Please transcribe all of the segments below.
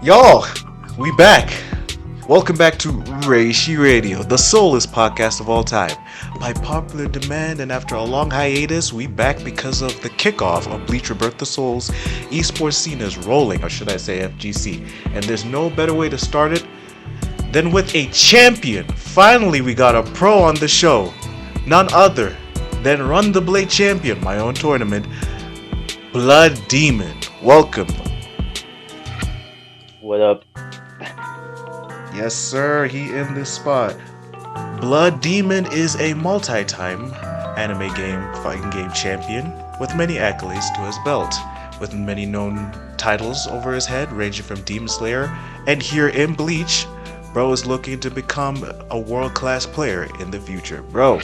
Y'all, we back. Welcome back to Reishi Radio, the Soulless podcast of all time. By popular demand, and after a long hiatus, we back because of the kickoff of Bleach Rebirth the Souls. Esports scene is rolling, or should I say FGC, and there's no better way to start it than with a champion. Finally, we got a pro on the show. None other than Run the Blade champion, my own tournament, BloodDemon. Welcome. What up? Yes, sir, he in this spot. BloodDemon is a multi-time anime fighting game champion with many accolades to his belt, with many known titles over his head, ranging from Demon Slayer, and here in Bleach, bro is looking to become a world-class player in the future. Bro,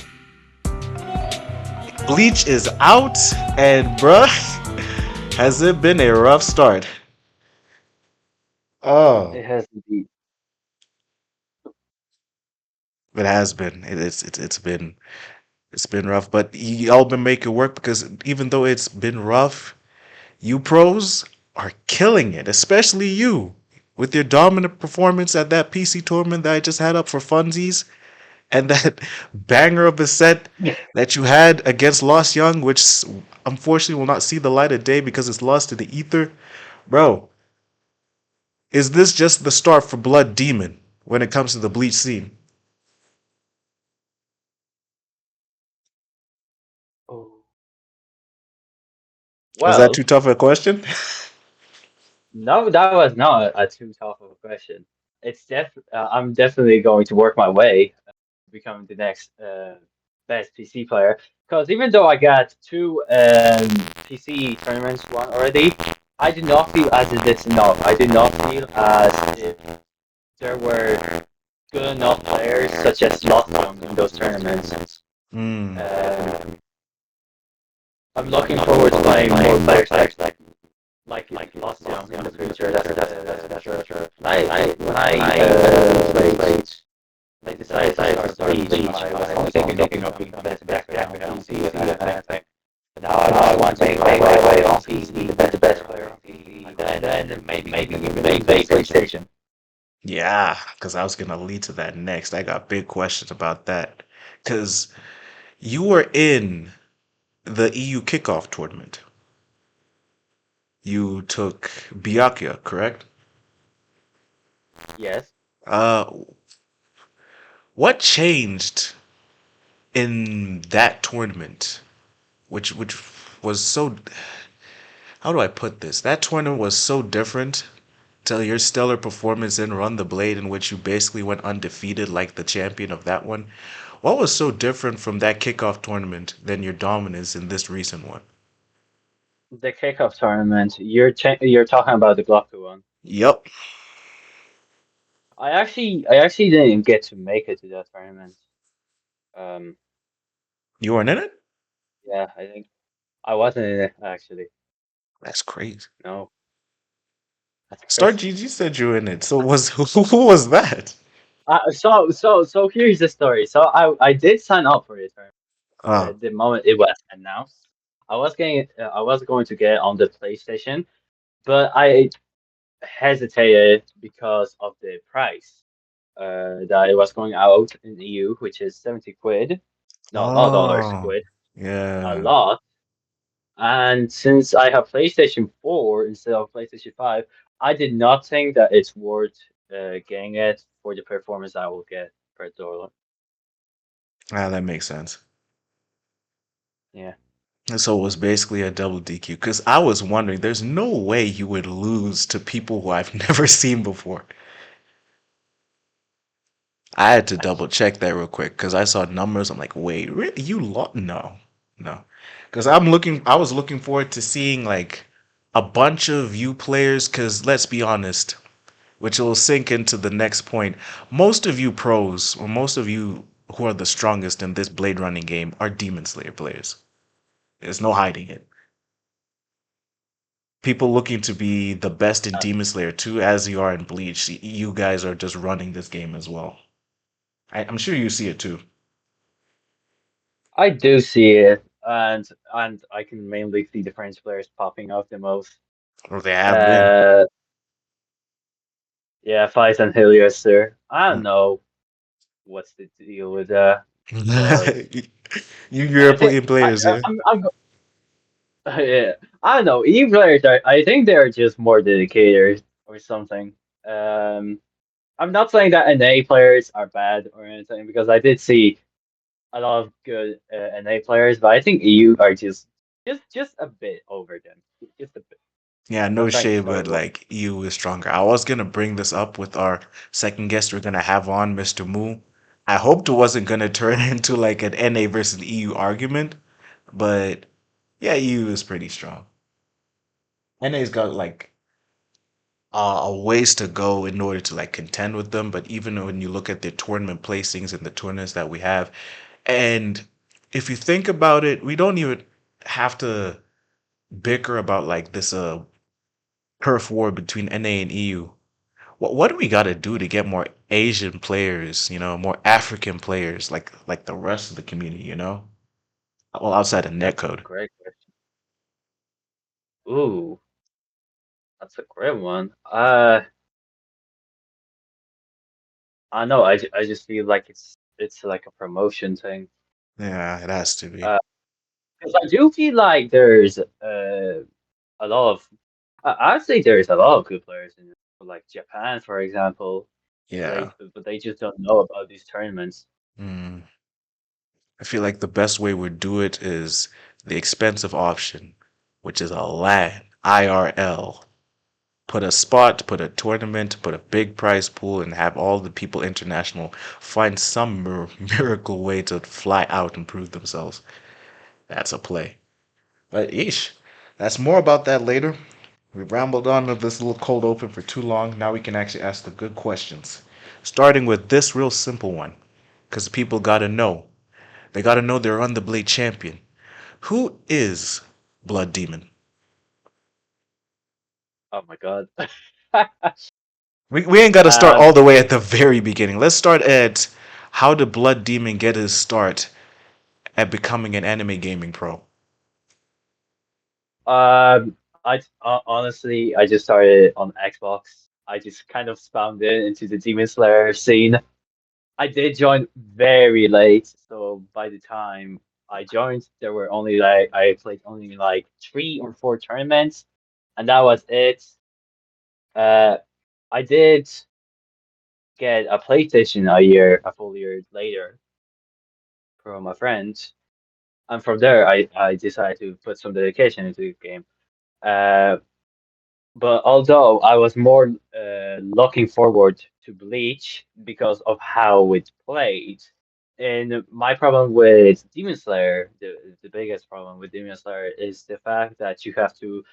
Bleach is out, and bruh, has it been a rough start? Oh, It has indeed. it has been. It's been rough, but y'all been making work because even though it's been rough, you pros are killing it, especially you with your dominant performance at that PC tournament that I just had up for funsies, and that banger of a set that you had against Lost Young, which unfortunately will not see the light of day because it's lost to the ether. Bro, is this just the start for BloodDemon when it comes to the Bleach scene? Oh. Was that Well, too tough a question? no, that was not a too tough of a question. I'm definitely going to work my way to become the next best PC player. Because even though I got two PC tournaments won already, I did not feel as if it's enough. I did not feel as if there were good enough players such as Lockdown in those tournaments. Hmm. Um, I'm looking forward to playing more players like Lost Young in the future. That's for sure. When I played, I decided to start Bleach. I was only thinking of being the best player on PC with that thing. But now I want to make my way on PC, the best player on PC, and then maybe even make PlayStation. Yeah, because I was gonna lead to that next. I got big questions about that. Because you were in the EU kickoff tournament. You took Byakuya, correct? Yes. Uh, what changed in that tournament? Which was so, how do I put this? That tournament was so different to your stellar performance in Run the Blade, in which you basically went undefeated like the champion of that one. What was so different from that kickoff tournament than your dominance in this recent one? The kickoff tournament. You're talking about the Glock one. Yep. I actually didn't get to make it to that tournament. Um, You weren't in it? yeah, I think I wasn't in it actually. That's crazy. No, that's Star crazy. GG said you were in it. So was who was that? So here's the story. So I did sign up for it Oh, the moment it was announced. I was going to get on the PlayStation, but I hesitated because of the price. That it was going out in the EU, which is 70 quid. No, not dollars, oh, quid. A yeah. lot. And since I have PlayStation 4 instead of PlayStation 5, I did not think that it's worth getting it for the performance I will get per dollar. Ah, that makes sense. Yeah. And so it was basically a double DQ. Because I was wondering, there's no way you would lose to people who I've never seen before. I had to double check that real quick because I saw numbers. I'm like, wait, really? You lost? No, no. Because I was looking forward to seeing like a bunch of you players. Because let's be honest, which will sink into the next point. Most of you pros, or most of you who are the strongest in this blade running game, are Demon Slayer players. There's no hiding it. People looking to be the best in Uh, Demon Slayer 2, as you are in Bleach, you guys are just running this game as well. I'm sure you see it too. I do see it, and I can mainly see the French players popping off the most. Or they have been. Uh, Yeah, Fies and Helios, sir. I don't know what's the deal with that because You I think European players, yeah. yeah, I don't know. E players are, I think they're just more dedicated or something. Um, I'm not saying that NA players are bad or anything because I did see a lot of good NA players, but I think EU are just a bit over them, just a bit. Yeah, I'm no not trying to shade, start but war. like EU is stronger. I was gonna bring this up with our second guest we're gonna have on, Mr. Moo. I hoped it wasn't gonna turn into like an NA versus EU argument, but yeah, EU is pretty strong. NA's got like a ways to go in order to like contend with them, but even when you look at the tournament placings and the tournaments that we have, and if you think about it, we don't even have to bicker about like this turf war between NA and EU. What do we got to do to get more Asian players, more African players like the rest of the community, Well, outside of That's a netcode. great question. Ooh, that's a great one. I know. I just feel like it's like a promotion thing. Yeah, it has to be. Uh, 'Cause I do feel like there's a lot of I'd say there's a lot of good players in like Japan, for example. Yeah. But they just don't know about these tournaments. Mm. I feel like the best way we do it is the expensive option, which is a LAN, IRL. Put a spot, put a tournament, put a big prize pool, and have all the people international find some miracle way to fly out and prove themselves. That's a play. But ish, that's more about that later. We rambled on with this little cold open for too long. Now we can actually ask the good questions. Starting with this real simple one, because people gotta know. They gotta know they're on the Blade champion. Who is Blood Demon? Oh my God. We ain't gotta start Um, all the way at the very beginning. Let's start at how did Blood Demon get his start at becoming an anime gaming pro? honestly, I just started on Xbox. I just kind of spawned in into the Demon Slayer scene. I did join very late, so by the time I joined, there were only like I played only like 3 or 4 tournaments, and that was it. Uh, I did get a PlayStation a full year later from a friend, and from there I decided to put some dedication into the game. Uh, but although I was more looking forward to Bleach because of how it played, and my problem with Demon Slayer, the biggest problem with Demon Slayer is the fact that you have to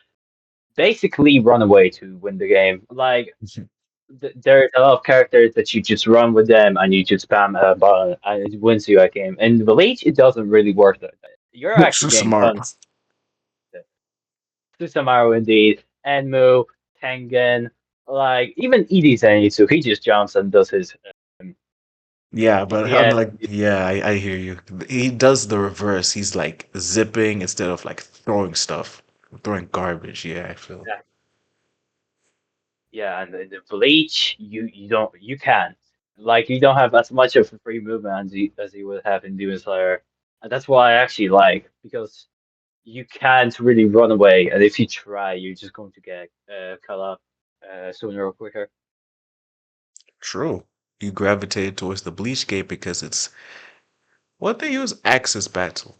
basically run away to win the game. Like there's a lot of characters that you just run with them and you just spam a button and it wins you a game. In Bleach, it doesn't really work like that. You're actually getting Susamaro. punished. Susanoo indeed, Enmu, Tengen, like even Edie Zenitsu, he just jumps and does his Yeah, but yeah, unlike, yeah, I hear you. He does the reverse. He's like zipping instead of like throwing stuff, throwing garbage. Yeah, I feel. yeah, yeah, and the Bleach, you can't like you don't have as much of a free movement as you would have in Demon Slayer, and that's why I actually like because you can't really run away, and if you try, you're just going to get cut up sooner or quicker. True. You gravitated towards the Bleach Gate because it's what they use Axis Battle.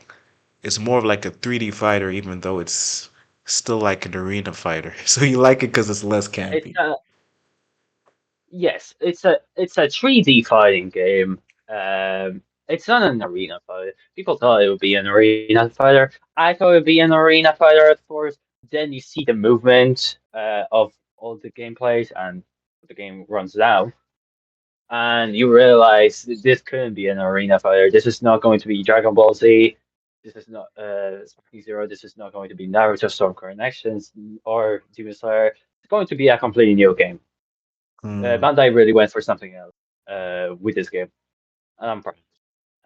It's more of like a 3D fighter, even though it's still like an arena fighter. So you like it because it's less It's campy. Yes, it's a 3D fighting game. It's not an arena fighter. People thought it would be an arena fighter. I thought it would be an arena fighter at first. Then you see the movement of all the gameplays and the game runs down, and you realize this couldn't be an arena fighter. This is not going to be Dragon Ball Z. This is not Sparking Zero. This is not going to be Naruto Storm Connections or Demon Slayer. It's going to be a completely new game. Hmm. Bandai really went for something else with this game, and I'm proud.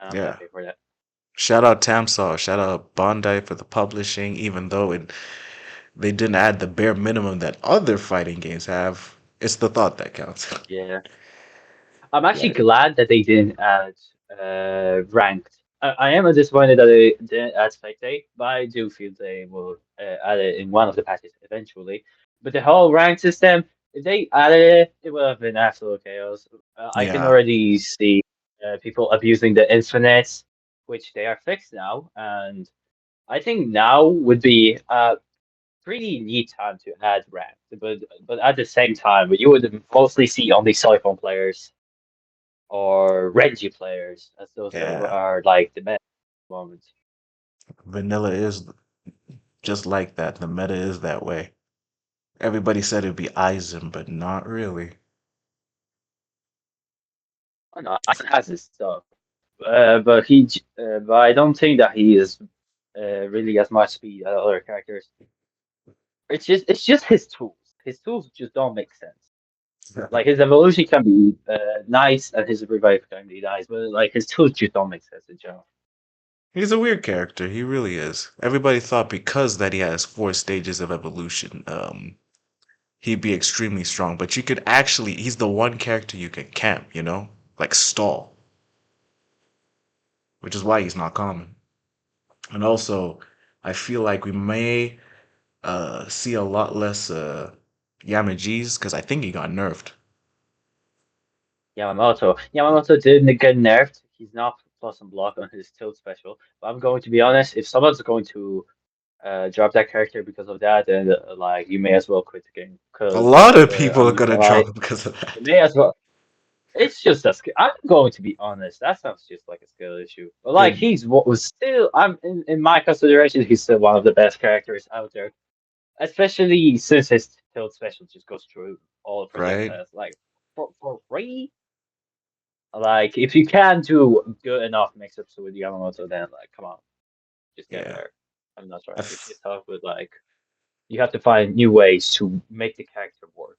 And I'm Yeah. happy for that. Shout out Tamsaw. Shout out Bandai for the publishing, even though they didn't add the bare minimum that other fighting games have. It's the thought that counts. Yeah. I'm actually Yeah. glad that they didn't add ranked. I am disappointed that they didn't add spectate, but I do feel they will add it in one of the patches eventually. But the whole rank system, if they added it, it would have been absolute chaos. I can Yeah. already see people abusing the infinites, which they are fixed now, and I think now would be a pretty neat time to add ranked. But at the same time, you would mostly see only Siphon players or Reggie players, as those Yeah. are like the best moments. Vanilla is just like that. The meta is that way. Everybody said it'd be Aizen, but not really. I know Ice has his stuff, but I don't think that he is really as much speed as other characters. It's just his tools. His tools just don't make sense. Like his evolution can be nice and his revive can be nice, but like his tools just don't make sense in general. He's a weird character. He really is. Everybody thought because that he has four stages of evolution, he'd be extremely strong. But you could actually, he's the one character you can camp, like stall, which is why he's not common. And also, I feel like we may see a lot less Yamaji's because I think he got nerfed. Yamamoto didn't get nerfed. He's not plus and block on his tilt special. But I'm going to be honest, if someone's going to drop that character because of that, then like you may as well quit the game A because lot of people I'm are not gonna gonna lie, drop him because of you that. may as well. It's just a skill. I'm going to be honest. That sounds just like a skill issue. But like It, he's what was still. I'm in my consideration. He's still one of the best characters out there, especially since his tilt special just goes through all right? projectiles like for free. Like if you can do good enough mix-ups with Yamamoto, then like come on, just get Yeah. there. I'm not sure. I It's f- just tough, but like you have to find new ways to make the character work.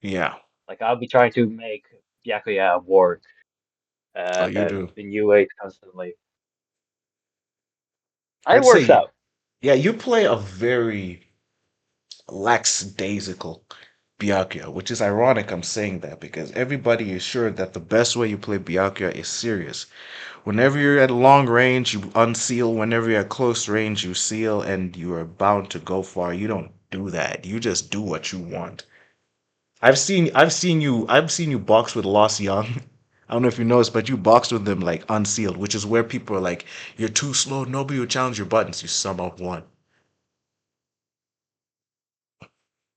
yeah. Like I'll be trying to make Byakuya work Oh, you do. in new ways constantly. And it I'd works say, out. yeah, you play a very lackadaisical Byakuya, which is ironic I'm saying that because everybody is sure that the best way you play Byakuya is serious. Whenever you're at long range, you unseal. Whenever you're at close range, you seal, and you are bound to go far. You don't do that. You just do what you want. I've seen you box with Lost Young. I don't know if you noticed, but you boxed with them like unsealed, which is where people are like, "You're too slow. Nobody will challenge your buttons." You sum up one.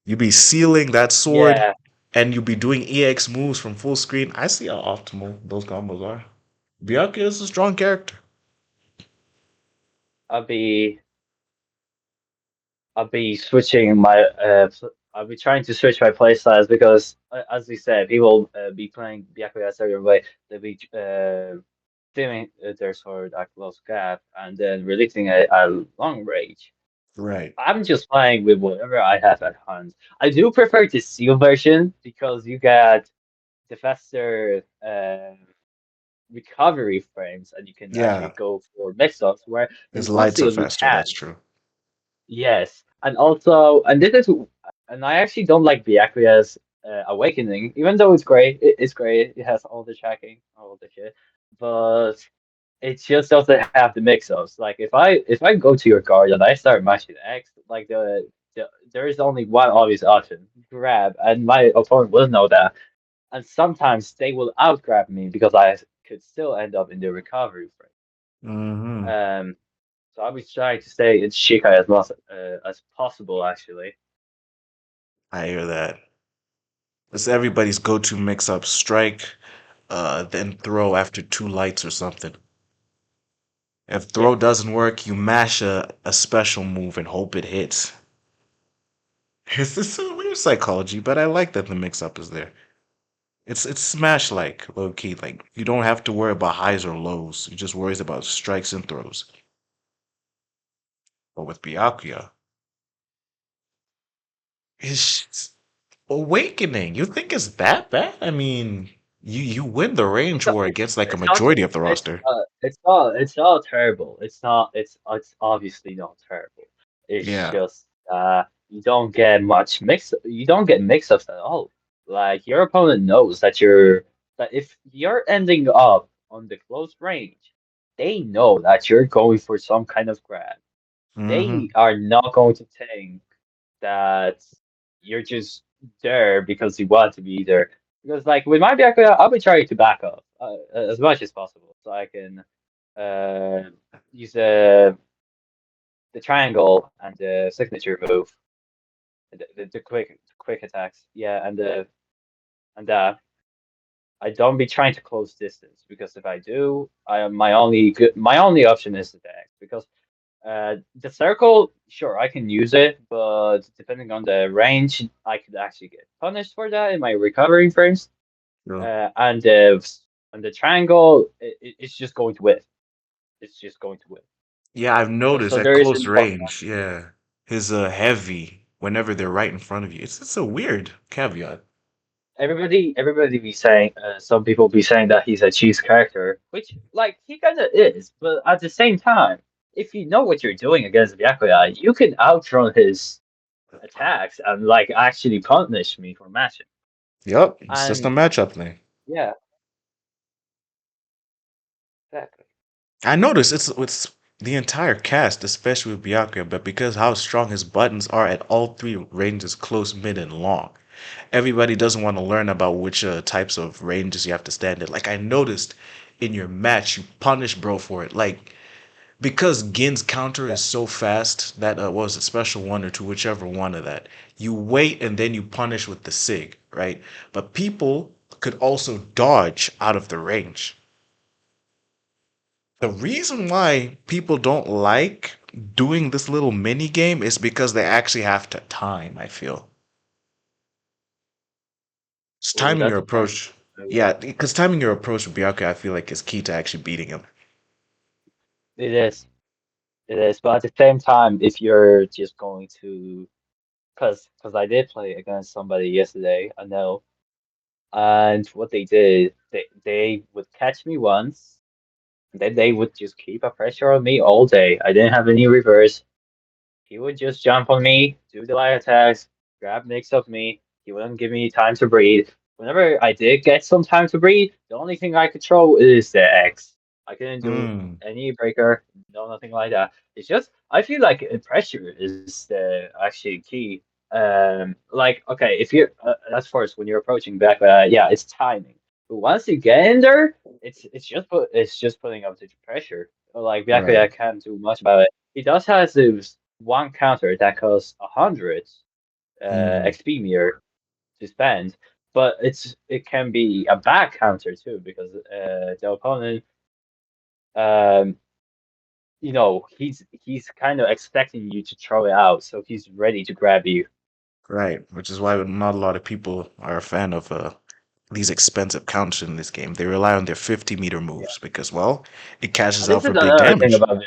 You be sealing that sword, Yeah, and you be doing EX moves from full screen. I see how optimal those combos are. Byakuya is a strong character. I'll be I'll be switching my I'll be trying to switch my playstyles because as we said, people be playing Byakuya a certain way. They'll be doing their sword at close gap and then releasing a long range. Right. I'm just playing with whatever I have at hand. I do prefer the seal version because you get the faster recovery frames and you can actually Yeah. go for mix-ups where His in lights are unsealed you faster. That's can. true. Yes, and also, and this is, and I actually don't like Byakuya's Awakening, even though it's great. It's great. It has all the tracking, all the shit, but it just doesn't have the mix-ups. Like if I go to your guard and I start mashing X, like there is only one obvious option: grab, and my opponent will know that. And sometimes they will outgrab me because I could still end up in the recovery Hmm. frame. So I'll be trying to stay in Shikai as much as possible, actually. I hear that. It's everybody's go-to mix-up: strike, then throw after two lights or something. If Yeah, throw doesn't work, you mash a special move and hope it hits. It's a weird psychology, but I like that the mix-up is there. It's Smash like, low key. Like you don't have to worry about highs or lows. You just worries about strikes and throws. But with Byakuya, it's awakening. You think it's that bad? I mean, you win the range war against like a it's not. majority of the roster. It's not terrible. It's obviously not terrible. It's Yeah. just you don't get much mix. You don't get mix-ups at all. Like your opponent knows that if you're ending up on the close range, they know that you're going for some kind of grab. They Hmm. are not going to think that you're just there because you want to be there. Because like with my Byakuya, I'll be trying to back up as much as possible so I can uh, use the triangle and the signature move, the quick attacks. Yeah, and I don't be trying to close distance because if I do, my only option is the deck because the circle, sure, I can use it, but depending on the range, I could actually get punished for that in my recovering frames. Yeah. And the triangle, it's just going to whiff. It's just going to whiff. Yeah, I've So noticed so at there is close an point. range. Yeah, his heavy whenever they're right in front of you. It's a weird caveat. Everybody be saying, some people be saying that he's a cheese character, which like he kind of is, but at the same time, if you know what you're doing against Byakuya, you can outrun his attacks and like actually punish me for matching. Yep, it's just a And matchup thing. yeah, exactly. I noticed it's the entire cast, especially with Byakuya, but because how strong his buttons are at all three ranges, close, mid, and long. Everybody doesn't want to learn about which types of ranges you have to stand at. Like I noticed in your match, you punish bro for it. Like because Gin's counter Yeah. is so fast that what was it, special one or two, whichever one of that. You wait and then you punish with the sig, right? But people could also dodge out of the range. The reason why people don't like doing this little mini game is because they actually have to time, I feel. It's Oh, timing your that's a point. approach. Yeah, Yeah, because timing your approach with Byakuya, I feel like is key to actually beating him. it is. It is. But at the same time, if you're just going to, because I did play against somebody yesterday, I know, and what they did, they would catch me once, and then they would just keep a pressure on me all day. I didn't have any reverse. He would just jump on me, do the light attacks, grab nicks of me. He wouldn't give me time to breathe. Whenever I did get some time to breathe, the only thing I control is the X. I couldn't do Hmm. any breaker, no nothing like that. It's just I feel like pressure is the actually key. Like okay, if you that's first when you're approaching back, yeah, it's timing. But once you get in there, it's just putting up the pressure. Like Right. Byakuya can't do much about it. He does have this one counter that costs 100 Hmm. XP meter to spend, but it can be a bad counter too because the opponent, um, he's kind of expecting you to throw it out, so he's ready to grab you. Right. Which is why not a lot of people are a fan of these expensive counters in this game. They rely on their 50-meter Yeah, moves because, well, it cashes and out this for is big another thing damage. about the.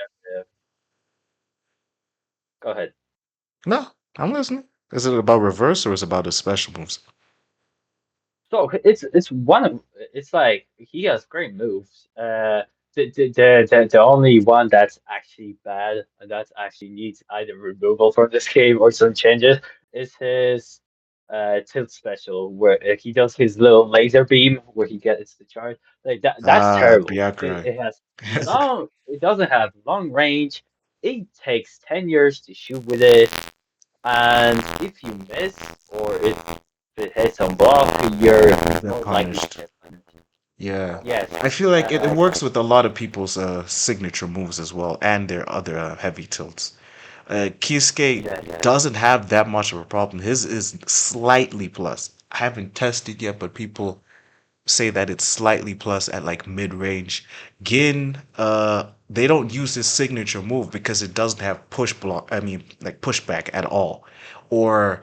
Go ahead. No, I'm listening. Is it about reverse or is it about the special moves? So it's like he has great moves. The only one that's actually bad and that actually needs either removal from this game or some changes is his tilt special where he does his little laser beam where he gets the charge. Like that's Ah, terrible. Byakuya. It doesn't have long range. It takes 10 years to shoot with it, and if you miss or if it hits on block, you're You get more likely to punished. get punished. Yeah. Yes, I feel like it I works with a lot of people's signature moves as well and their other heavy tilts. Kisuke yeah, yeah. doesn't have that much of a problem. His is slightly plus. I haven't tested yet, but people say that it's slightly plus at like mid range. Gin, they don't use his signature move because it doesn't have push block. I mean, like pushback at all. Or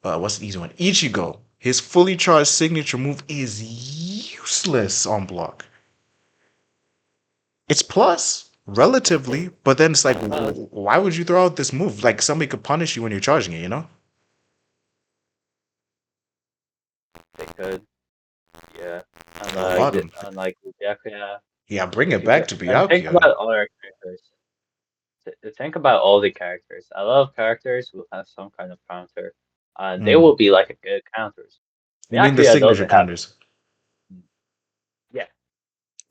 what's the easy one? Ichigo. His fully charged signature move is useless on block. It's plus relatively, but then it's like, Uh, why would you throw out this move? Like somebody could punish you when you're charging it, you know? they could, yeah. And A lot of them. with Byakuya, Yeah, bring if it you back get to and think Byakuya. about other characters. Think about all the characters. A lot of characters will have some kind of counter, and they Hmm. will be like a good counters. You mean the Byakuya signature doesn't have. counters? Yeah,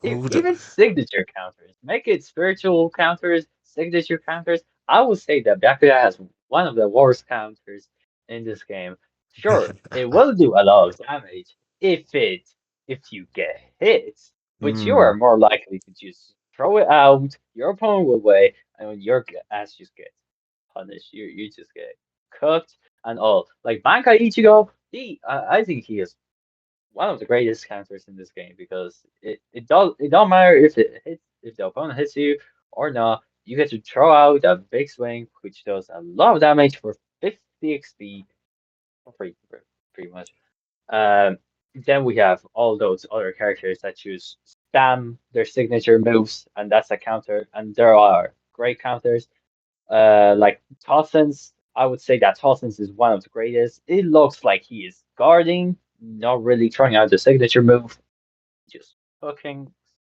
Who the? even signature counters. Make it spiritual counters, signature counters. I would say that Byakuya has one of the worst counters in this game. Sure, it will do a lot of damage if you get hit, but you Mm, are more likely to just throw it out. Your opponent will wait, and when your ass just gets punished, you just get cooked and all. Like Bankai Ichigo, I think he is one of the greatest counters in this game because it don't matter if the opponent hits you or not. You get to throw out a big swing which does a lot of damage for 50 XP for free, pretty much. Um, then we have all those other characters that use spam their signature moves, and that's a counter. And there are great counters. Like Tossens, I would say that Tossens is one of the greatest. It looks like he is guarding, not really trying out the signature move, just hooking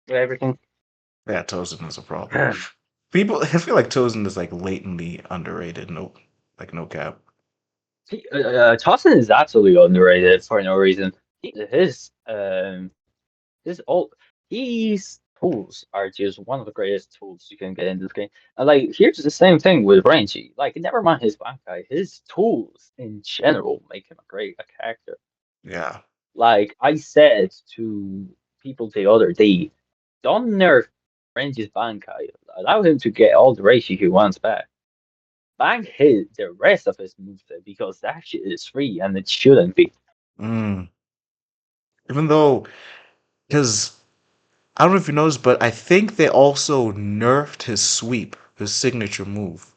with everything. yeah, Tozen is a problem. People, I feel like Tozen is like latently underrated. No, like no cap. Tossen is absolutely underrated for no reason. His old his tools are just one of the greatest tools you can get in this game. And like here's the same thing with Renji. Like never mind his Bankai, his tools in general make him a great character. Yeah. Like I said to people the other day, don't nerf Renji's Bankai. Allow him to get all the Reishi he wants back. Bank hit the rest of his moveset because that shit is free and it shouldn't be. Mm. Even though, because I don't know if you noticed, but I think they also nerfed his sweep, his signature move.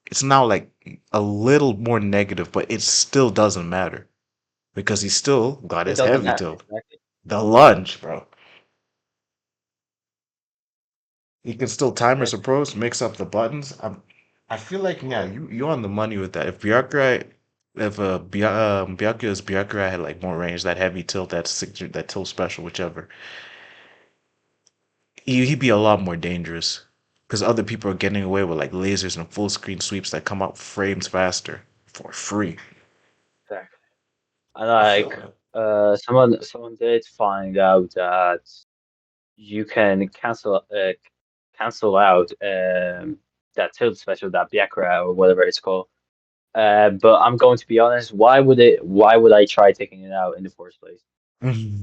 It's now like a little more negative, but it still doesn't matter because he still got It his doesn't heavy matter tilt. exactly. The lunge, bro. You can still timer's Yes. approach, mix up the buttons. I feel like yeah, you're on the money with that. If Byakuya, if Byakuya's Byakuya had like more range, that heavy tilt, that signature, that tilt special, whichever, he'd be a lot more dangerous because other people are getting away with like lasers and full screen sweeps that come out frames faster for free. Exactly. And I feel like that. someone did find out that you can cancel out that tilt special, that Byakuya or whatever it's called. But I'm going to be honest, why would I try taking it out in the first place?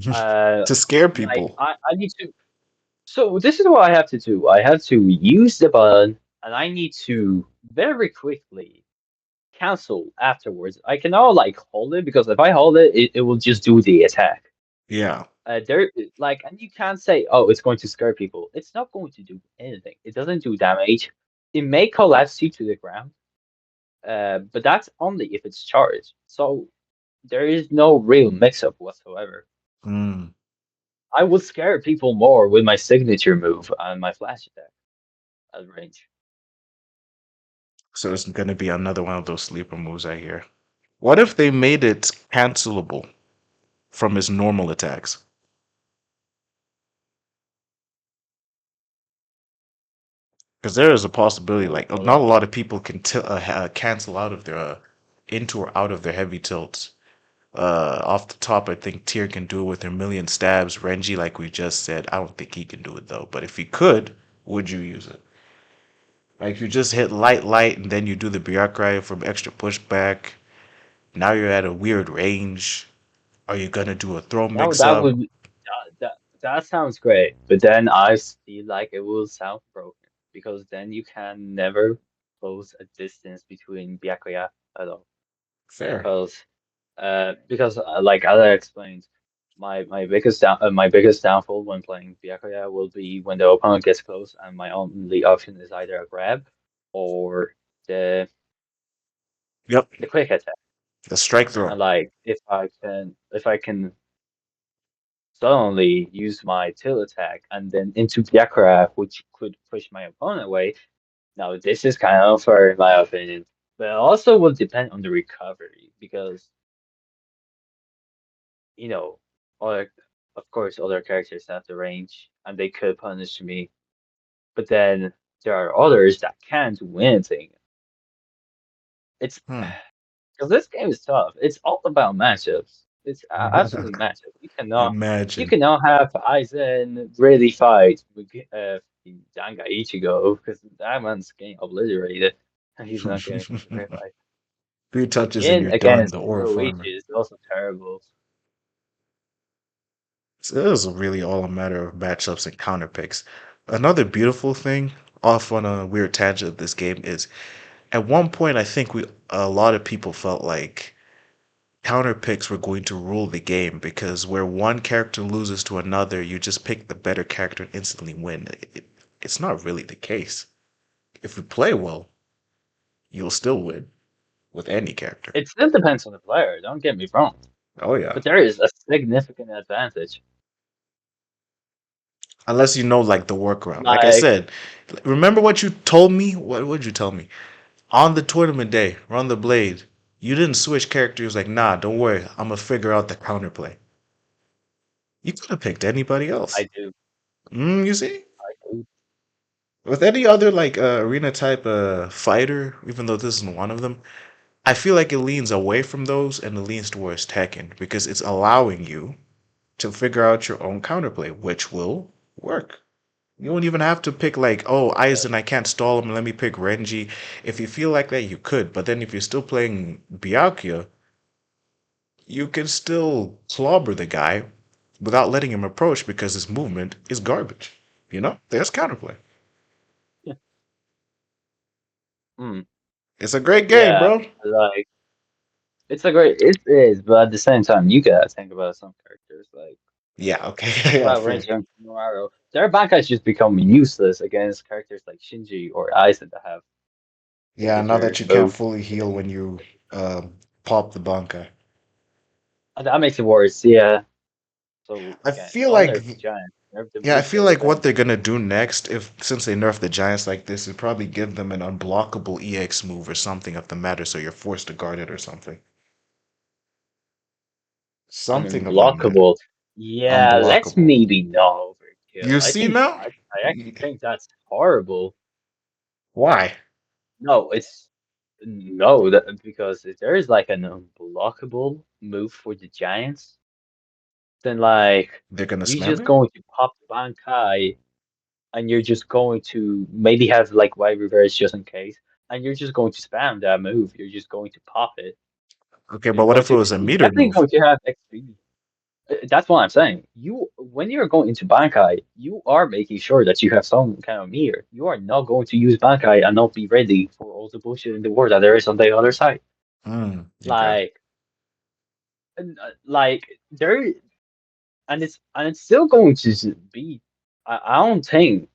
Uh To scare like people. I need to. So this is what I have to do. I have to use the button and I need to very quickly cancel afterwards. I cannot like hold it because if I hold it, it will just do the attack. Yeah. There like and you can't say, oh, it's going to scare people. It's not going to do anything. It doesn't do damage. It may collapse you to the ground, but that's only if it's charged. So there is no real mix-up whatsoever. Mm. I would scare people more with my signature move and my flash attack at range. So it's gonna be another one of those sleeper moves I hear. What if they made it cancelable from his normal attacks? Because there is a possibility, like Normal not a lot attack. of people can cancel out of their into or out of their heavy tilts. Off the top, I think Tyr can do it with her million stabs. Renji, like we just said, I don't think he can do it though. But if he could, would you use it? Like you just hit light, and then you do the Byakuya from extra pushback. Now you're at a weird range. Are you gonna do a throw mix That up? would that sounds great, but then I feel like it will sound broken because then you can never close a distance between Byakuya at all. Fair. Because like as I explained, my biggest downfall when playing Byakuya will be when the opponent gets close and my only option is either a grab or the Yep. the quick attack. The strike throw. And like if I can suddenly use my tail attack and then into Byakuya, which could push my opponent away. Now, this is kind of unfair in my opinion, but it also will depend on the recovery because, you know, other, of course, other characters have the range and they could punish me, but then there are others that can't do anything. It's Hmm. because this game is tough. It's all about matchups. It's absolutely massive. You Imagine. cannot have Aizen really fight with Danga Ichigo because that man's getting obliterated and he's not getting revived. Three touches and Gin you're done. against The aura Reishi farmer. is also terrible. So it was really all a matter of matchups and counter picks. Another beautiful thing, off on a weird tangent of this game, is at one point I think a lot of people felt like counter picks were going to rule the game because where one character loses to another, you just pick the better character and instantly win. It's not really the case. If you play well, you'll still win with any character. It still depends on the player, don't get me wrong, Oh yeah. but there is a significant advantage. Unless you know like the workaround. Like I Like, said, remember what you told me? What would you tell me? On the tournament day, run the blade. You didn't switch characters like, nah, don't worry, I'm gonna figure out the counterplay. You could have picked anybody else. I do, You see? I do. With any other like arena type fighter, even though this isn't one of them, I feel like it leans away from those and it leans towards Tekken because it's allowing you to figure out your own counterplay, which will work. You don't even have to pick like, oh, Aizen, I can't stall him. Let me pick Renji. If you feel like that, you could. But then if you're still playing Byakuya, you can still clobber the guy without letting him approach because his movement is garbage. You know, there's counterplay. Yeah. Hmm. It's a great game, Yeah, bro. like it is, but at the same time, you gotta think about some characters. Like Yeah, okay, think yeah, about fair. Renji and Naruto. Their Bankai's just become useless against characters like Shinji or Aizen that have Yeah, now signature that you can't moves. fully heal when you pop the bunker. And that makes it worse. Yeah. So I again, feel don't like, nerf the giant. Nerf the yeah, I moves feel that like what defend. they're gonna do next, if since they nerf the giants like this, is probably give them an unblockable EX move or something of the matter, so you're forced to guard it or something. And Something of that matter. unblockable. Yeah, let's Unblockable. maybe not overkill. You see now? I actually think that's horrible. Why? No, it's no that because if there is like an unblockable move for the Giants, then like They're gonna you're spam just it? going to pop the Bankai and you're just going to maybe have like Y reverse just in case, and you're just going to spam that move. You're just going to pop it. Okay, but what if it was a You're metered definitely move? going to have XP. That's what I'm saying. When you're going into Bankai, you are making sure that you have some kind of meter. You are not going to use Bankai and not be ready for all the bullshit in the world that there is on the other side. Okay. Like, like there, and it's still going to be. I don't think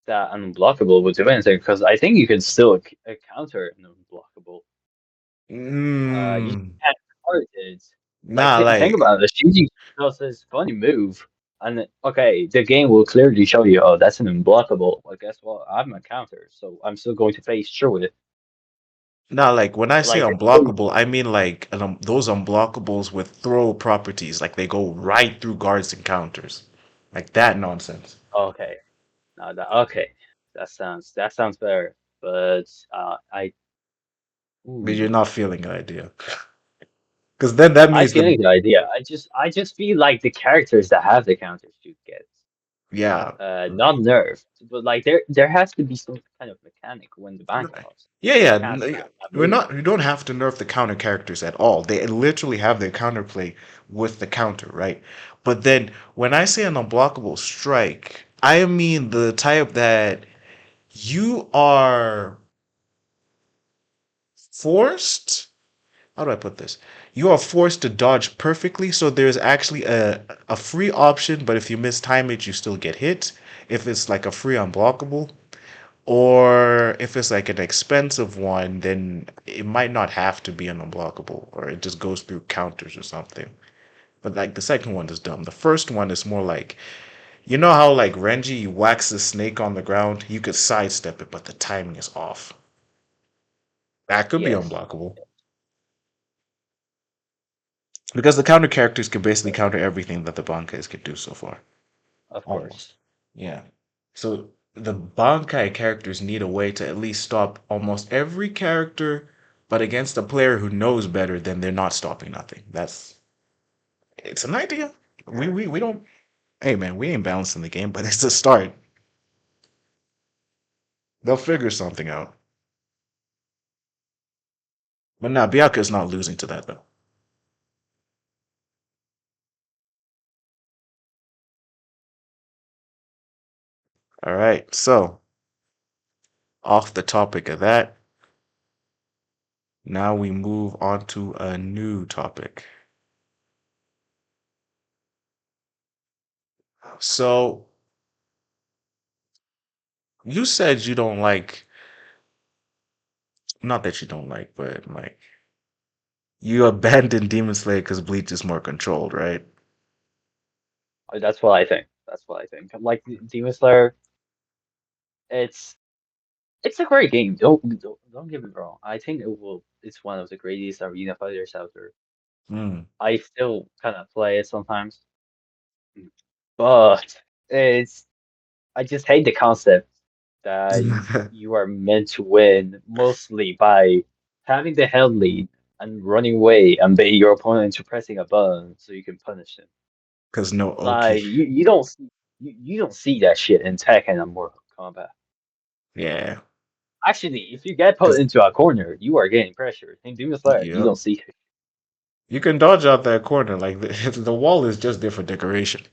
that unblockable would do anything because I think you can still counter an unblockable. You Mm, can't card it. Like nah, think like, about it. Shinji does this funny move, and okay, the game will clearly show you, oh, that's an unblockable. Well, guess what? I'm a counter, so I'm still going to face through it. nah, like when I say Like it's so unblockable, I mean like those unblockables with throw properties, like they go right through guards and counters, like that nonsense. okay. Now that okay, that sounds better. But I But you're ooh, not feeling the idea, because then that I means feeling the idea. I just feel like the characters that have the counters should get yeah. not nerfed, but like there has to be some kind of mechanic when the bank pops. Yeah, You yeah. can't spam that We're move. not. You don't have to nerf the counter characters at all. They literally have their counterplay with the counter, right? But then when I say an unblockable strike, I mean the type that you are forced. How do I put this? You are forced to dodge perfectly, so there's actually a free option, but if you mistime it, you still get hit. If it's like a free unblockable, or if it's like an expensive one, then it might not have to be an unblockable, or it just goes through counters or something. But like the second one is dumb. The first one is more like, you know how like Renji you wax the snake on the ground, you could sidestep it, but the timing is off. That could be Yes, unblockable. Because the counter characters can basically counter everything that the Bankais could do so far. of course. Almost. Yeah. So the Bankai characters need a way to at least stop almost every character But against a player who knows better, then they're not stopping nothing. That's it's an idea. We don't. Hey man, we ain't balancing the game, but it's a start. They'll figure something out. But now Byakuya is not losing to that though. All right, so off the topic of that, now we move on to a new topic. So you said you don't like, not that you don't like, but like you abandoned Demon Slayer because Bleach is more controlled, right? That's what I think. That's what I think. Like Demon Slayer, it's it's a great game. Don't get me wrong. I think it will. It's one of the greatest arena fighters out there. Hmm. I still kind of play it sometimes, but it's. I just hate the concept that you are meant to win mostly by having the head lead and running away and bait your opponent into pressing a button so you can punish him. Because no Oki. Like you don't see you don't see that shit in Tekken and Mortal Kombat. Yeah. Actually, if you get put Because, into a corner, you are getting pressure. In Demon Slayer, you yep. don't see it. You can dodge out that corner. Like the wall is just there for decoration.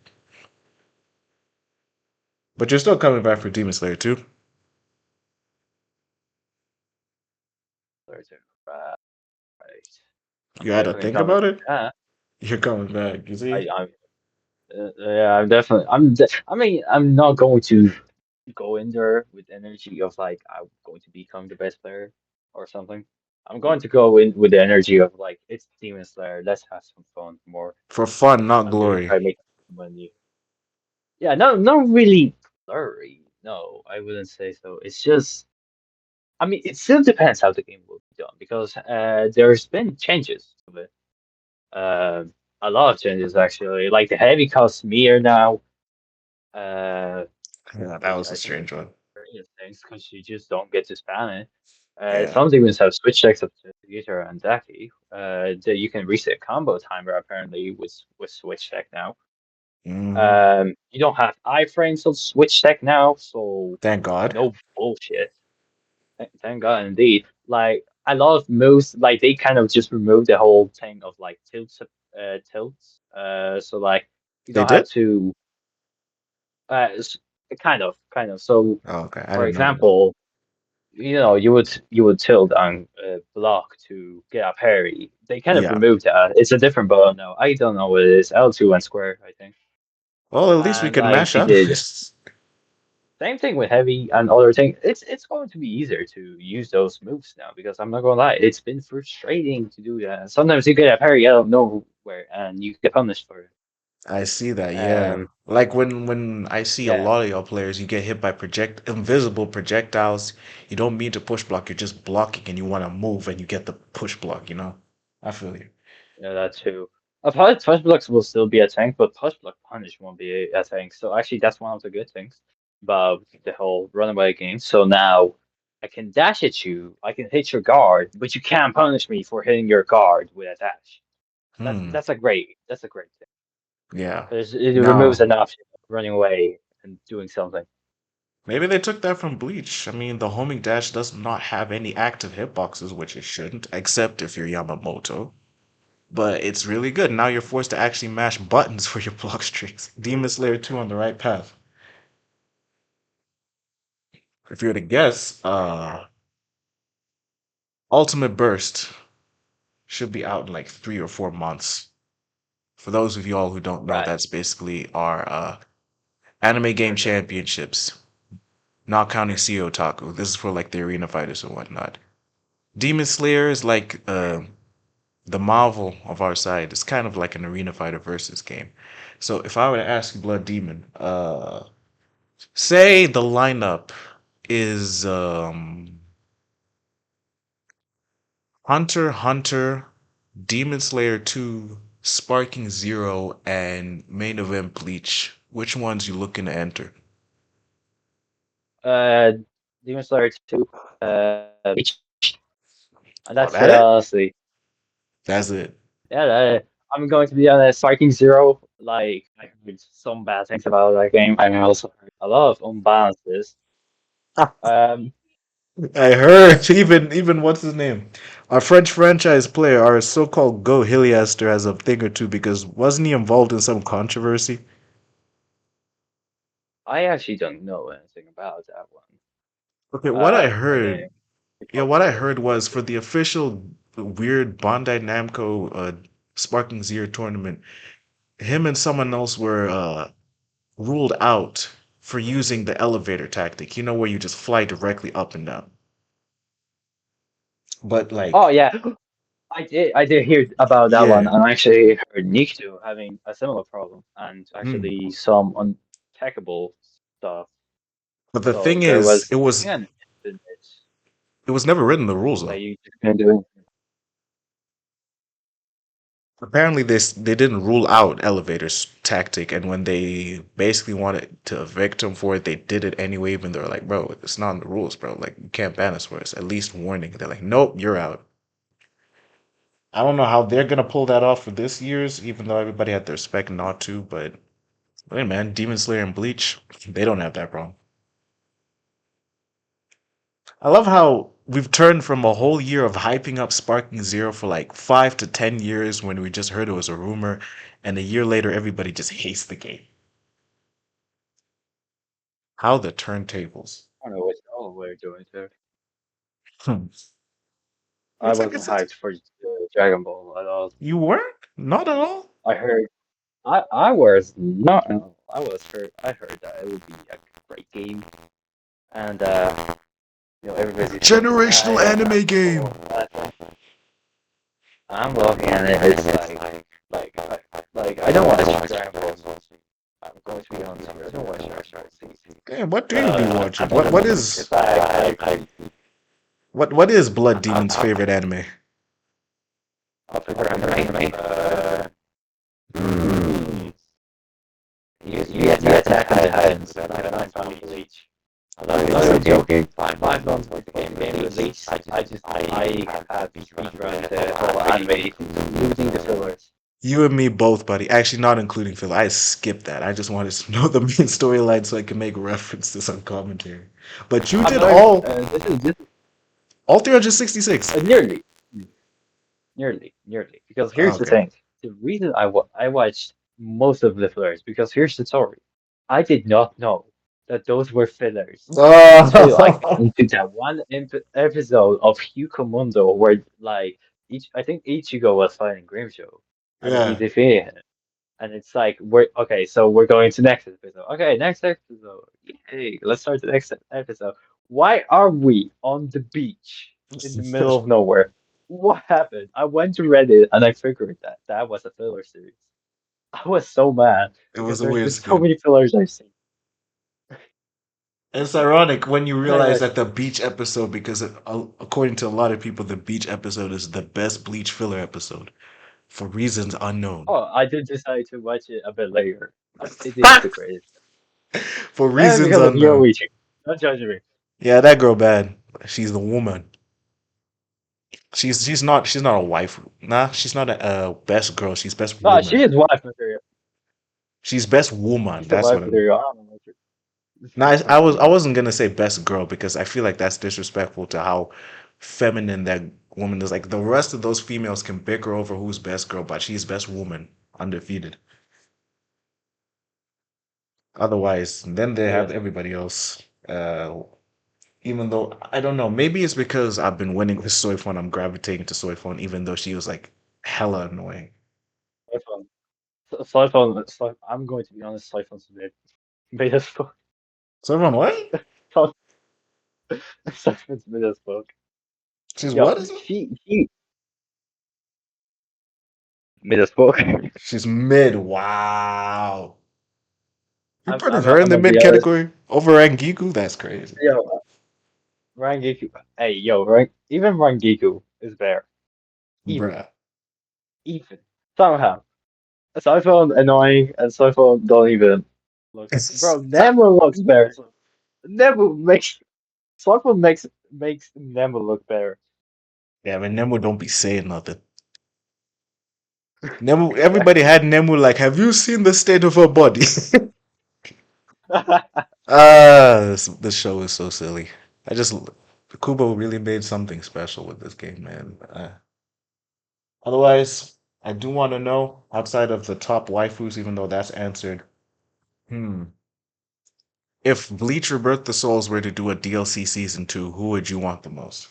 But you're still coming back for Demon Slayer too. Right. You I'm had to definitely think coming about for it. that. You're coming back. You see? I'm yeah, I'm definitely. I mean, I'm not going to go in there with energy of like I'm going to become the best player or something. I'm going to go in with the energy of like it's Demon Slayer. Let's have some fun more. For fun, not I'm gonna glory. try to make money. Yeah, no, not really blurry. No, I wouldn't say so. It's just, I mean, it still depends how the game will be done because there's been changes to it. Uh, a lot of changes actually. Like the heavy costs mere now, uh, Yeah, that which was a I think is strange one. very things because you just don't get to spam it. Yeah. Some demons have switch decks up to Guitar and Daki. That you can reset combo timer apparently with switch deck now. Hmm. You don't have iframes on Switch Tech now, so Thank God. no bullshit. Thank God, indeed. Like I love moves. Like they kind of just removed the whole thing of like tilts. So like you They don't have did? to. It's kind of. So Oh, okay. I for didn't know that. example, you would tilt on block to get a parry. They kind of Yeah. removed that. It's a different button now. I don't know what it is. L2 and square, I think. Well, at least we And can like mash they out of did fists. same thing with heavy and other things. It's going to be easier to use those moves now because I'm not gonna lie, it's been frustrating to do that. Sometimes you get a parry out of nowhere and you get punished for it. I see that, yeah. Um, Like when I see a yeah, lot of y'all players, you get hit by invisible projectiles. You don't mean to push block, you're just blocking and you want to move and you get the push block, you know? I feel you. yeah, that too. Push blocks will still be a tank, but push block punish won't be a tank. So actually, that's one of the good things about the whole runaway game. So now I can dash at you, I can hit your guard, but you can't punish me for hitting your guard with a dash. Hmm. That's a great thing. Yeah. Because it removes Now, an option of running away and doing something. maybe they took that from Bleach. I mean, the homing dash does not have any active hitboxes, which it shouldn't, except if you're Yamamoto. But it's really good. Now you're forced to actually mash buttons for your block strings. Demon Slayer 2 on the right path. If you were to guess, Ultimate Burst should be out in like 3 or 4 months. For those of y'all who don't know, Right. that's basically our anime game championships, not counting CO Otaku. This is for like the arena fighters and whatnot. Demon Slayer is like the Marvel of our side. It's kind of like an arena fighter versus game. So if I were to ask you, Blood Demon, say the lineup is Hunter Hunter, Demon Slayer 2, Sparking Zero, and main event Bleach. Which ones you looking to enter? Uh, Demon Slayer 2, Bleach. And Oh, that's that it? seriously, That's it. yeah. I'm going to be honest. Striking Zero, like I heard some bad things about that game. I also heard a lot of unbalances. Um, I heard even what's his name? Our French franchise player, our so-called Go Hiliaster, has a thing or two because wasn't he involved in some controversy? I actually don't know anything about that one. Okay, what I And then heard, yeah, what I controversy. heard was for the official weird Bandai Namco Sparking Zero tournament, him and someone else were ruled out for using the elevator tactic. You know where you just fly directly up and down. But Oh like, yeah, I did hear about that one, yeah. and I actually heard Nikto having a similar problem, and Hmm. actually some untackable stuff. But the So thing there is, was an incident it was never written in the rules that though. you just can't do. Apparently, they didn't rule out elevators tactic, and when they basically wanted to evict him for it, they did it anyway. Even though, like, bro, it's not in the rules, bro. Like, you can't ban us for it. At least warning. They're like, nope, you're out. I don't know how they're gonna pull that off for this year's, even though everybody had to respect not to. But hey, man, Demon Slayer and Bleach, they don't have that problem. I love how we've turned from a whole year of hyping up Sparking Zero for like 5 to 10 years when we just heard it was a rumor, and a year later everybody just hates the game. How the turntables. I don't know what all we're doing there. Hmm. I It's like wasn't it's hyped for Dragon Ball at all. you weren't? Not at all. I heard I was not I was heard I heard that it would be a great game, and everybody's saying, Generational yeah, anime oh, game. I'm looking at it. It's like I don't watch Dragon Ball. I'm going to be honest here. I don't watch Dragon Ball Z. Damn, what do you be watching? What is It's like what is Blood I Demon's favorite anime? prefer anime. Hmm. You Attack on Titans. And I found Bleach. I'm not even joking. 5 months worth of game release. I have speedrun the whole anime, including the fillers. You and me both, buddy. Actually, not including Phil. I skipped that. I just wanted to know the main storyline so I can make reference to some commentary. But you I'm did not. This is all 366. nearly. Nearly. Because here's the Okay. thing. The reason I watched most of the fillers, because here's the story. I did not know that those were fillers until I got Oh. into that one episode of Hucamundo where like I think Ichigo was fighting Grimshow and he Yeah. defeated him. And it's like we're okay, so we're going to next episode. Okay, next episode. Yay, let's start the next episode. Why are we on the beach in the middle of nowhere? What happened? I went to Reddit and I figured that that was a filler series. I was so mad It because was a there's weird been so skip. many fillers I've seen. It's ironic when you And I realize was, that the beach episode, because according to a lot of people, the beach episode is the best Bleach filler episode for reasons unknown. oh, I did decide to watch it a bit later. But it is the greatest. For And reasons because of unknown. Yoichi. Don't judge me. Yeah, that girl bad. She's the woman. She's not a wife. Nah, she's not a best girl. She's best No, she woman. is wife material. She's best woman. She's the That's what wife I'm. material. I don't know what No, you're I was talking I about. wasn't gonna say best girl because I feel like that's disrespectful to how feminine that woman is. Like the rest of those females can bicker over who's best girl, but she's best woman, undefeated. Otherwise, then they have Yes. everybody else. Even though I don't know, maybe it's because I've been winning with soy phone. I'm gravitating to soy phone, even though she was like hella annoying. Siphon. Siphon. I'm going to be honest, Siphon's made as fuck. Soy phone, what? Siphon's made as fuck. She's Yo, what? Is it? he made as fuck. She's mid. Wow. You're putting her I'm in the gonna be mid honest. category over Angiku? That's crazy. Yo, Rangiku. Hey, yo, even Rangiku is better. Even, Bruh. even somehow. Siphon annoying and Siphon don't even look. Bro, Nemo looks better. Nemo makes Siphon makes Nemo look better. Yeah, man, Nemu don't be saying nothing. Nemu, everybody had Nemu like, have you seen the state of her body? This show is so silly. I just Kubo really made something special with this game, man. Otherwise, I do want to know outside of the top waifus, even though that's answered. Hmm. If Bleach Rebirth the Souls were to do a DLC season 2, who would you want the most?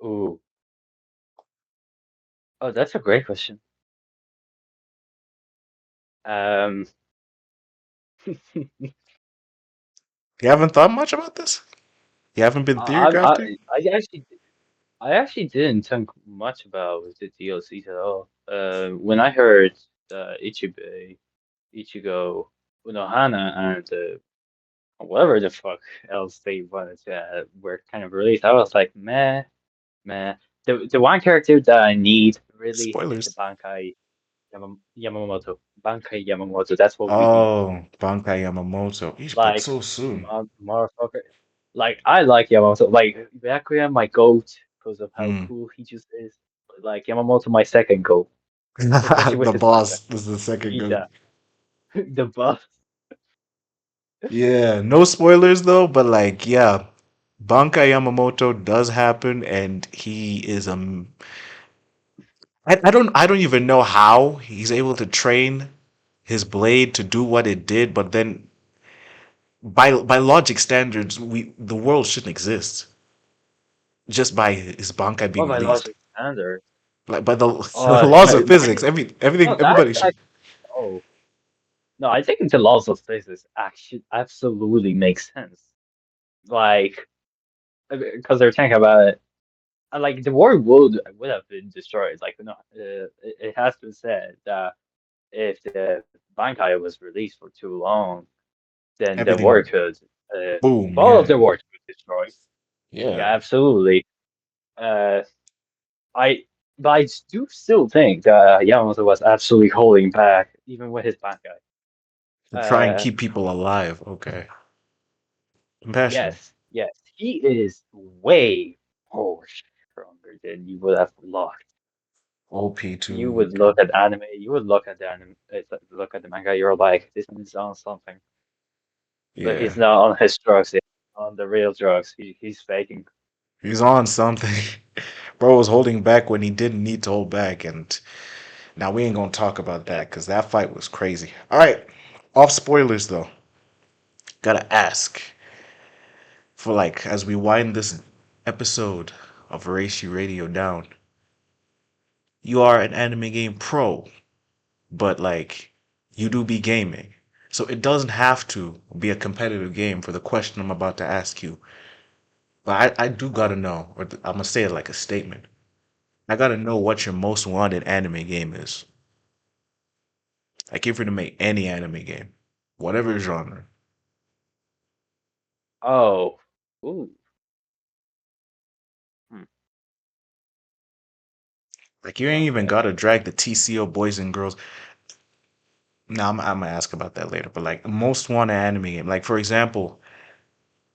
Ooh. Oh, that's a great question. Um, You haven't thought much about this? You haven't been theory I, crafting? I actually didn't think much about the DLCs at all. When I heard Ichigo, Unohana, and whatever the fuck else they wanted to were kind of released, I was like, meh, meh. The one character that I need released is the Spoilers. Yamamoto. Bankai Yamamoto. That's what we need. Oh, Bankai Yamamoto. But Like, so soon. motherfucker. Like, I like Yamamoto. Like, Byakuya, my goat, because of how Hmm. cool he just is. But, like, Yamamoto, my second goat, especially with The his manga. boss is the second go. Ida, the buff. Yeah, no spoilers though, but like, yeah, Bankai Yamamoto does happen, and he is I don't even know how he's able to train his blade to do what it did, but then by logic standards, the world shouldn't exist just by his Bankai Oh, being my released. logic standard. Like by the, the Oh, laws my, of physics, no, everything, everybody should. oh. No, I think the laws of physics actually absolutely makes sense. Like, because they're thinking about it. Like the world would have been destroyed. Like no, it has been said that if the Bankai was released for too long, then the Everything, world could, boom, all of yeah, the world could be destroyed. yeah. Yeah, absolutely. Uh, I but I do still think that Yamamoto was absolutely holding back, even with his Bankai. To try and Uh, keep people alive. Okay, compassionate. yes, yes, he is way more stronger than you would have locked. OP You too. would look at anime, you would look at the anime, look at the manga, you're like, this is on something. But Yeah, he's not on his drugs, yet. On the real drugs. He's faking. he's on something. Bro was holding back when he didn't need to hold back, and now we ain't gonna talk about Yeah. that because that fight was crazy. All right, off spoilers though. Gotta ask for like as we wind this episode of Reishi Radio down. You are an anime game pro, but like you do be gaming. So it doesn't have to be a competitive game for the question I'm about to ask you. But I do gotta know, or I'm gonna say it like a statement. I gotta know what your most wanted anime game is. Like if you're to make any anime game, whatever genre. Oh. Ooh. Hmm. Like you ain't even gotta Okay. drag the TCO boys and girls. No, I'm gonna ask about that later. But like most wanted anime game, like for example,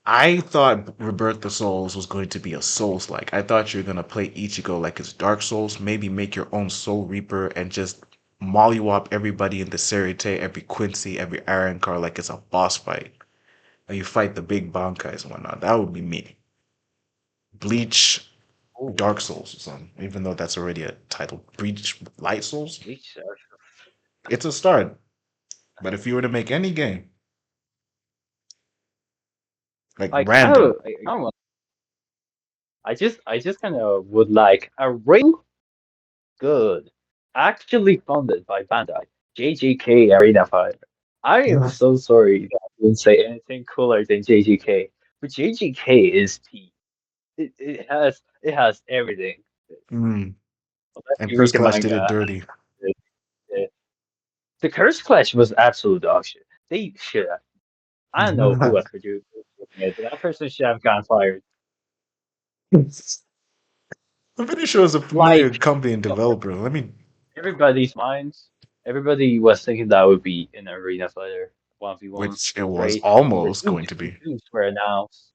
I thought Rebirth the Souls was going to be a Souls like. I thought you were gonna play Ichigo like it's Dark Souls, maybe make your own Soul Reaper and just mollywop everybody in the Serite, every Quincy, every Iron Car like it's a boss fight. And you fight the big Bankais and whatnot. That would be me. Bleach Ooh. Dark Souls or something, even though that's already a title. Bleach Light Souls? Bleach. It's a start. But if you were to make any game, like I kind random, of, I just kind of would like a real good, actually funded by Bandai, JGK Arena Fighter. I am so sorry that I didn't say anything cooler than JGK, but JGK is peak. It has everything. mm, Let and me read First the Class did manga. it dirty. The, the Curse Clash was absolute dog shit. They should have. I don't know who else produced it, but that person should have gotten fired. I'm pretty sure it's a familiar Like, company and no, developer. Let me, everybody's minds, everybody was thinking that would be an arena fighter, 1v1. which it was Great. almost going to Two be. dudes were announced.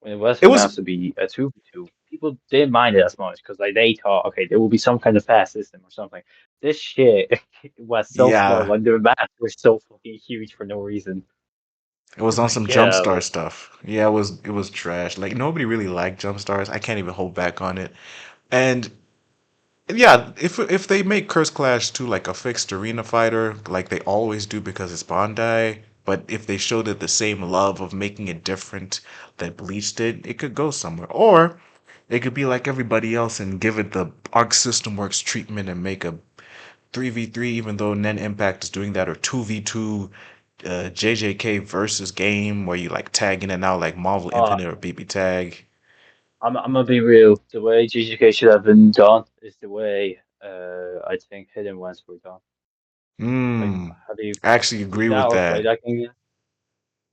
when it was It was announced to be a 2v2, people didn't mind it as much because like they thought, okay, there will be some kind of fast system or something. This shit was so slow yeah, and the maps were so fucking huge for no reason. it was on some Get out of Jumpstar it. stuff. Yeah, it was trash. Like nobody really liked Jumpstars. I can't even hold back on it. And yeah, if they make Curse Clash 2 like a fixed arena fighter, like they always do because it's Bandai, but if they showed it the same love of making it different that Bleach did, it could go somewhere. Or it could be like everybody else and give it the Arc System Works treatment and make a 3v3, even though Nen Impact is doing that, or 2v2 JJK versus game where you like tag in and out like Marvel Uh, Infinite or BB Tag. I'm gonna be real. The way GGK should have been done is the way I think Hidden Ones were done. Like, Hmm. have you I actually seen agree that with or played that. that game yet?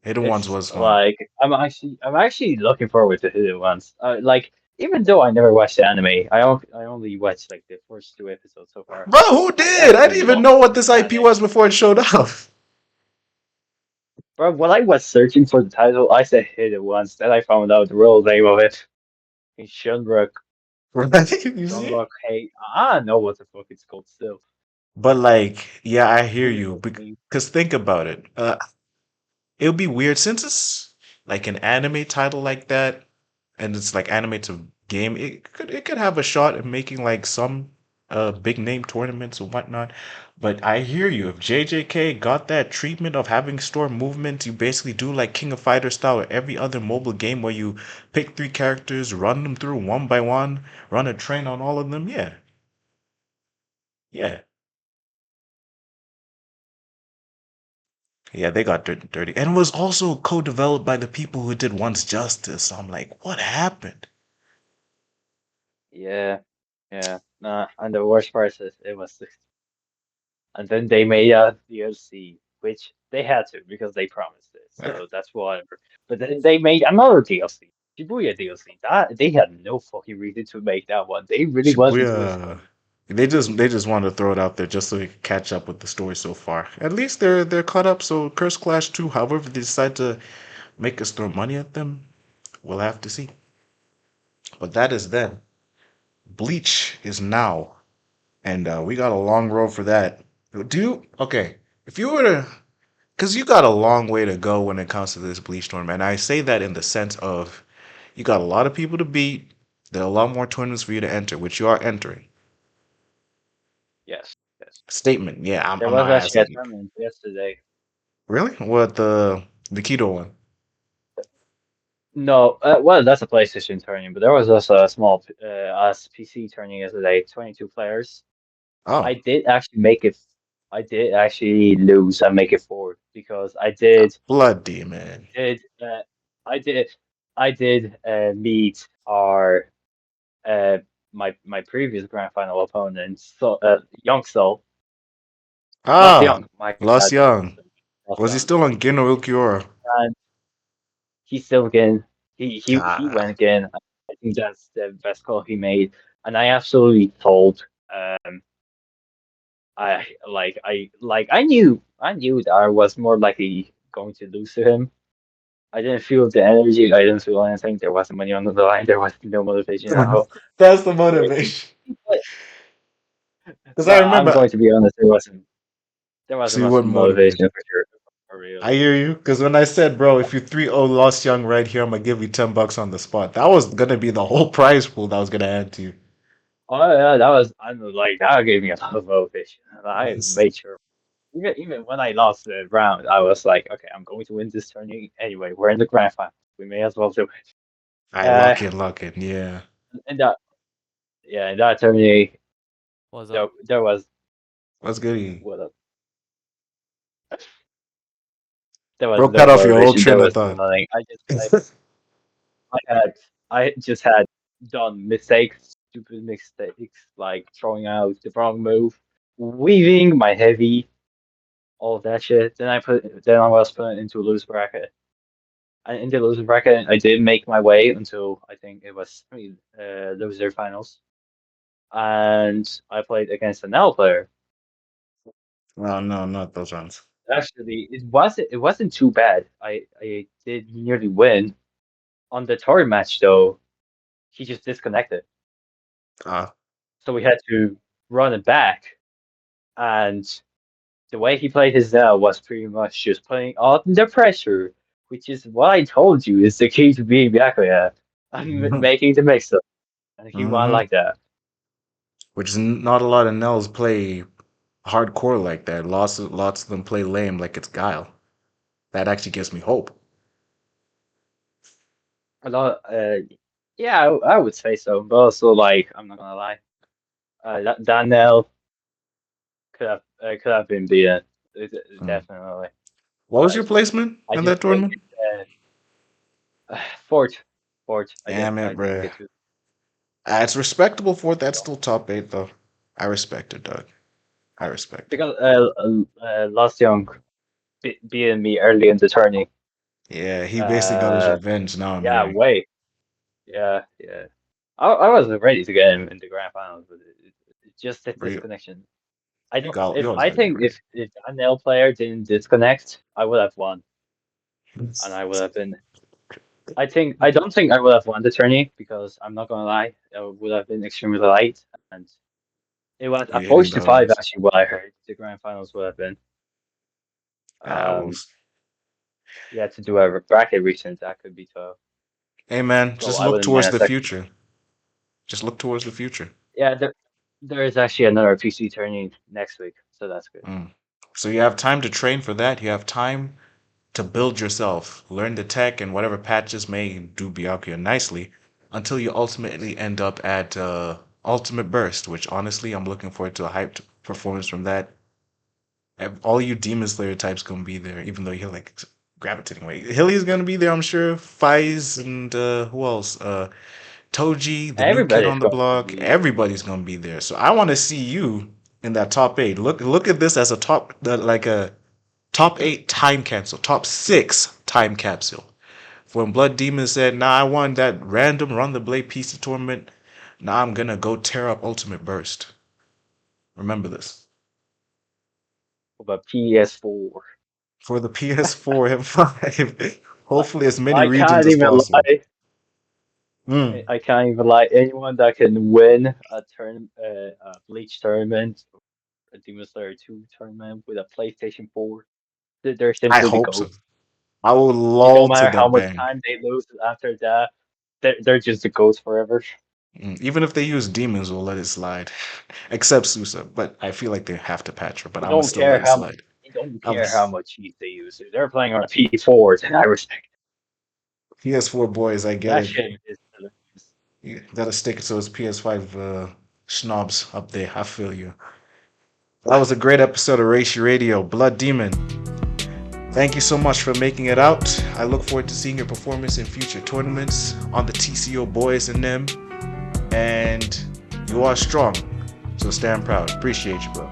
Hidden Ones It's was fun. like I'm actually looking forward to Hidden Ones. Like even though I never watched the anime, I only watched like the first two episodes so far. Bro, who I did? I didn't absolutely even love know what this the IP anime. was before it showed up. Bro, when I was searching for the title, I said Hidden Ones. Then I found out the real name of it. It's Shunrock. Right? You see? Shunrock. Hey, I don't know what the fuck it's called still. But like, yeah, I hear Google you. it, please. Because think about it. It would be weird since it's like an anime title like that, and it's like anime to game. It could have a shot at making like some big name tournaments and whatnot. But I hear you. If JJK got that treatment of having store movement, you basically do like King of Fighter style or every other mobile game where you pick three characters, run them through one by one, run a train on all of them. Yeah, yeah, yeah. They got dirty, and it was also co-developed by the people who did Once Justice. So I'm like, what happened? Yeah, yeah. Nah, and the worst part is it was and then they made a DLC, which they had to because they promised it. So that's whatever. But then they made another DLC, Shibuya DLC. That they had no fucking reason to make that one. They really wasn't doing Shibuya. something. They just want to throw it out there just so they can catch up with the story so far. At least they're caught up. So Curse Clash 2, however they decide to make us throw money at them, we'll have to see. But that is then. Bleach is now, and we got a long road for that. Do you okay? If you were to, because you got a long way to go when it comes to this Bleach tournament. And I say that in the sense of you got a lot of people to beat. There are a lot more tournaments for you to enter, which you are entering. Yes, yes. Statement. Yeah, I'm, There I'm was not actually a asking. tournament yesterday. Really? What the keto one? No, well, that's a PlayStation tournament, but there was also a small PC tournament yesterday, 22 players. I Oh, did actually make it. I did actually lose and make it forward because I did Blood Demon. did I did I did meet our uh my previous grand final opponent, so Young Soul, Lost Ah, Young. My Lost bad, Young. Lost Was he Young, still on Geno Ulquiorra? and he's still again. He Ah, went again. I think that's the best call he made, and I absolutely told. I knew that I was more likely going to lose to him. I didn't feel the energy. I didn't feel anything. There wasn't money on the line. There was no motivation at all. that's the But motivation. Because no, I I'm remember. going to be honest. There wasn't See much what motivation. motivation for sure. For real. I hear you. Because when I said, bro, if you 3-0 Lost Young right here, I'm gonna give you $10 on the spot. That was gonna be the whole prize pool that I was gonna add to you. Oh yeah, that was. I'm like that gave me a lot of motivation. I Yes. made sure. Even when I lost the round, I was like, okay, I'm going to win this tournament anyway. We're in the grand final. We may as well do it. I Uh, lock in. Yeah. and that yeah, in that tournament, What's there up? there was What's good? what up? There was Bro, no cut off your whole motivation. There train of was no thought. nothing. I just had done mistakes, stupid mistakes, like throwing out the wrong move, weaving my heavy, all of that shit. Then I was put into a loser bracket. And in the loser bracket, I did make my way until I think it was loser finals, and I played against an L player. No, no, not those ones. Actually, it wasn't too bad. I did nearly win, On the third match, though, he just disconnected. Ah, So we had to run it back. And the way he played his Zell was pretty much just playing under pressure, which is what I told you is the key to being Byakuya. I'm making the mix up. And he won mm-hmm. like that. Which is not a lot of Nels play hardcore like that. Lots of them play lame like it's Guile. That actually gives me hope. A lot, yeah, I would say so. But also, like, I'm not gonna lie, Daniel could have been beaten, Mm. definitely. What was your But placement I in just that think tournament? fourth, fourth. Damn I it, didn't bruh. get to It's respectable for it. That's still top 8, though. I respect it, Doug. I respect it. because Lost Young beating me early in the tourney. Yeah, he basically got his Uh, revenge now, I'm yeah, hearing. way, yeah, yeah. I wasn't ready to get him in the grand finals, but it's just a Bro, disconnection. I don't. you If always I gotta get think ready. if that nail player didn't disconnect, I would have won, and I would have been. I don't think I would have won the tourney because I'm not gonna lie, it would have been extremely light, and it was a You're hitting 45 those. actually. What I heard the grand finals would have been. We'll Um, yeah, to do a bracket recent that could be tough. Hey, man, So just I look wouldn't mind towards a the second. future. Just look towards the future. Yeah, there is actually another PC tourney next week, so that's good. Mm. So you have time to train for that. You have time to build yourself, learn the tech and whatever patches may do Byakuya nicely until you ultimately end up at Ultimate Burst, which honestly I'm looking forward to a hyped performance from that. All you Demon Slayer types gonna be there, even though you're like gravitating away. Hilly's gonna be there, I'm sure. Faiz and who else? Toji, the new kid Everybody's on the going to block, be. everybody's gonna be there. So I want to see you in that top 8. Look at this as a like a top 8 time capsule, top 6 time capsule. When Blood Demon said, "Nah, I won that random Run the Blade PC tournament. Now I'm gonna go tear up Ultimate Burst." Remember this Of a PS4. for the PS4 and 5. Hopefully, as many I regions can't as even possible. lie. Mm. I can't even lie. Anyone that can win a Bleach tournament, a Demon Slayer 2 tournament with a PlayStation 4, they're I simply the hope so. GOAT. I will It don't lull to matter the how much bang. time they lose after that, they're just the GOAT forever. Even if they use demons, we'll let it slide. Except Susa, but I feel like they have to patch her. But We I'm gonna don't still care let it how slide. we don't I'm care how much heat they use. If they're playing on a P4, then I respect it. PS4 boys, I get That it. shit is hilarious. You gotta stick it to those PS5 schnobs up there. I feel you. That was a great episode of Reishi Radio. Blood Demon. Thank you so much for making it out. I look forward to seeing your performance in future tournaments on the TCO boys and them. And you are strong. So stand proud. Appreciate you, bro.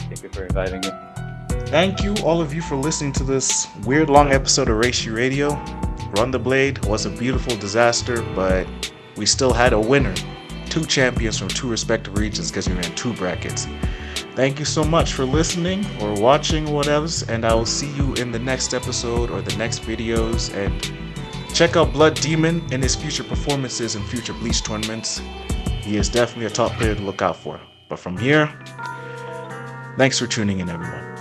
Thank you for inviting me. Thank you, all of you, for listening to this weird long episode of Reishi Radio. Run the Blade was a beautiful disaster, but we still had a winner. 2 champions from 2 respective regions because we ran 2 brackets. Thank you so much for listening or watching, whatever, and I will see you in the next episode or the next videos. And check out Blood Demon and his future performances in future Bleach tournaments. He is definitely a top player to look out for. But from here, thanks for tuning in, everyone.